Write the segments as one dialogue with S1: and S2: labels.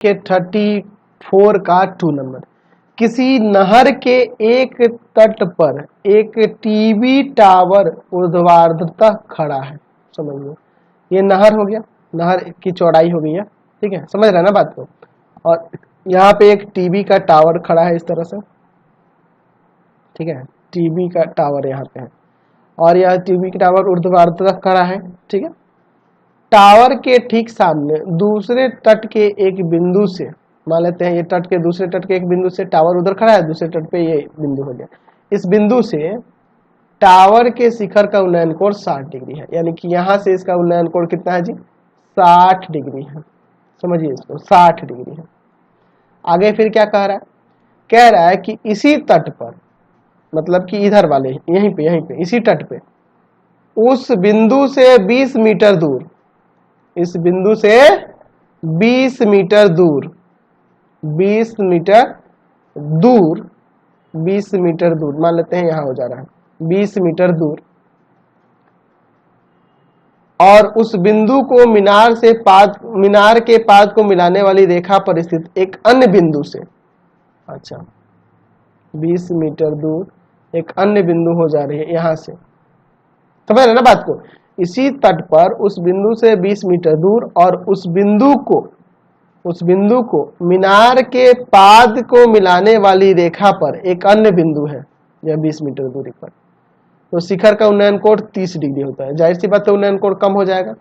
S1: के 34 का 2 नंबर। किसी नहर के एक तट पर एक टीवी टावर ऊर्ध्वाधरतः खड़ा है। समझिए, ये नहर हो गया, नहर की चौड़ाई हो गई है, ठीक है, समझ रहे हैं ना बात को। और यहाँ पे एक टीवी का टावर खड़ा है इस तरह से, ठीक है, टीवी का टावर यहाँ पे है, और यह टीवी का टावर ऊर्ध्वाधरतः खड़ा है, ठीक है। टावर के ठीक सामने दूसरे तट के एक बिंदु से, मान लेते हैं ये तट के दूसरे तट के एक बिंदु से टावर उधर खड़ा है, दूसरे तट पे ये बिंदु हो गया, इस बिंदु से टावर के शिखर का उन्नयन कोण 60 डिग्री है। यानी कि यहाँ से इसका उन्नयन कोण कितना है जी, 60 डिग्री है। समझिए इसको, 60 डिग्री है। आगे फिर क्या कह रहा है, कह रहा है कि इसी तट पर, मतलब कि इधर वाले यहीं पे इसी तट पे उस बिंदु से 20 मीटर दूर, इस बिंदु से 20 मीटर दूर, 20 मीटर दूर, 20 मीटर दूर मान लेते हैं, यहां हो जा रहा है 20 मीटर दूर, और उस बिंदु को मीनार के पाद को मिलाने वाली रेखा पर स्थित एक अन्य बिंदु से, अच्छा 20 मीटर दूर एक अन्य बिंदु हो जा रही है यहां से, समझ रहे ना बात को। इसी तट पर उस बिंदु से 20 मीटर दूर और उस बिंदु को मीनार के पाद को मिलाने वाली रेखा पर एक अन्य बिंदु है, यह 20 मीटर दूरी पर, तो शिखर का उन्नयन कोण 30 डिग्री होता है। जाहिर सी बात है उन्नयन कोण कम हो जाएगा,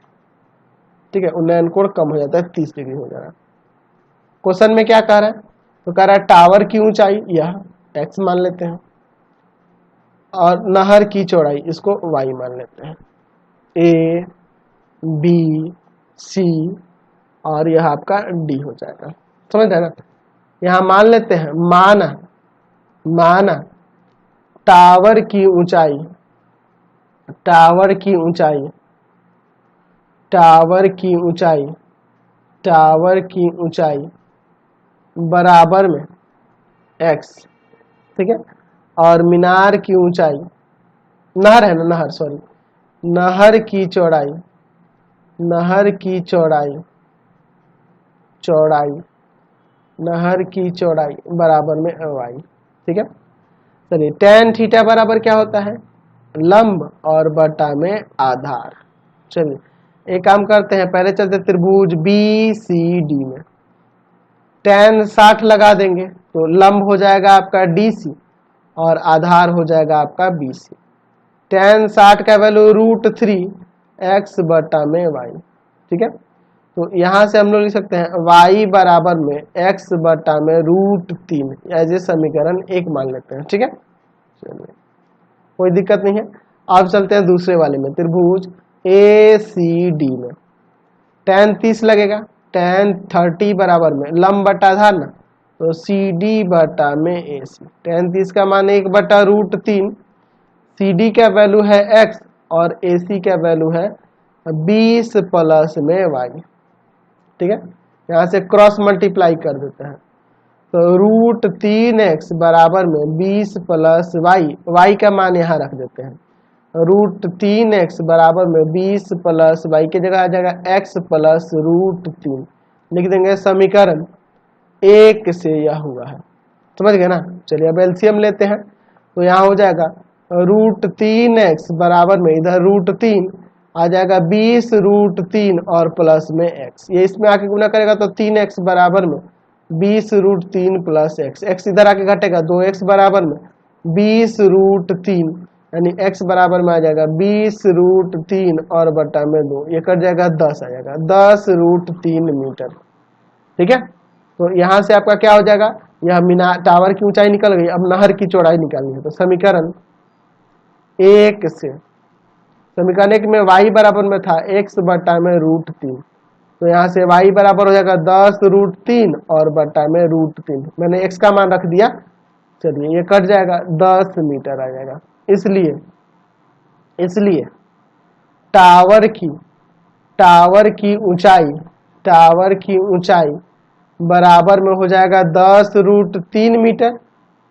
S1: ठीक है, उन्नयन कोण कम हो जाता है, 30 डिग्री हो जाएगा। क्वेश्चन में क्या कह रहा है, तो कह रहा है टावर की ऊंचाई यह x मान लेते हैं, और नहर की चौड़ाई इसको y मान लेते हैं, a b c और यह आपका d हो जाएगा। समझ रहे ना, यहां मान लेते हैं, माना टावर की ऊंचाई, टावर की ऊंचाई, टावर की ऊंचाई, टावर की ऊंचाई बराबर में x, ठीक है, और मीनार की ऊंचाई, नहर है ना, नहर सॉरी, नहर की चौड़ाई, नहर की चौड़ाई, चौड़ाई, नहर की चौड़ाई बराबर में y, ठीक है। चलिए tan थीटा बराबर क्या होता है, लंब और बटा में आधार। चलिए एक काम करते हैं, पहले चलते त्रिभुज BCD में, tan 60 लगा देंगे तो लंब हो जाएगा आपका DC और आधार हो जाएगा आपका BC। tan 60 का वैल्यू √3 x बटा में y, ठीक है। तो यहां से हम लोग लिख सकते हैं y बराबर में x बटा में √3, एज ए समीकरण 1 मान लेते हैं, ठीक है। चलिए कोई दिक्कत नहीं है। अब चलते हैं दूसरे वाले में, त्रिभुज ACD में, tan 30 लगेगा, tan 30 बराबर में लंब बटा आधार ना, तो CD बटा में AC। tan 30 का मान 1 बटा √3, CD का वैल्यू है x और AC का वैल्यू है 20 प्लस में y, ठीक है। यहाँ से क्रॉस मल्टीप्लाई कर देते हैं, तो √3x बराबर में 20 प्लस y का मान यहाँ रख देते हैं, √3x बराबर में 20 प्लस y की जगह आ जाएगा x प्लस √3, लिख देंगे समीकरण 1 से यह हुआ है। समझ गए ना। चलिए अब एलसीएम लेते हैं, तो यहाँ हो जाएगा √3x बराबर में इधर √3 आ जाएगा 20 √3 और प्लस में x, ये इसमें आके गुना करेगा तो 3x बराबर में 20 √3 प्लस x इधर आके घटेगा, 2x बराबर में 20 √3, यानी x बराबर में आ जाएगा 20 √3 और बटा में 2, ये कट जाएगा 10 आ जाएगा, 10 √3 मीटर, ठीक है। तो यहाँ से आपका क्या हो जाएगा, यह मीनार टावर की ऊंचाई निकल गई, अब नहर की चौड़ाई निकालनी है, तो समीकरण 1 से, समीकरण 1 में y बराबर में था x बटा में √3, तो यहाँ से y बराबर हो जाएगा 10 √3 और बटा में √3, मैंने x का मान रख दिया। चलिए ये कट जाएगा, 10 मीटर आ जाएगा। इसलिए टावर की ऊंचाई बराबर में हो जाएगा 10 √3 मीटर,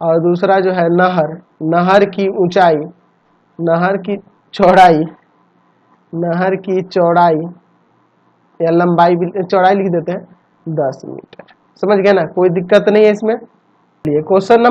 S1: और दूसरा जो है नहर की चौड़ाई या लंबाई, चौड़ाई लिख देते हैं 10 मीटर, समझ गए ना, कोई दिक्कत नहीं है इसमें। Question number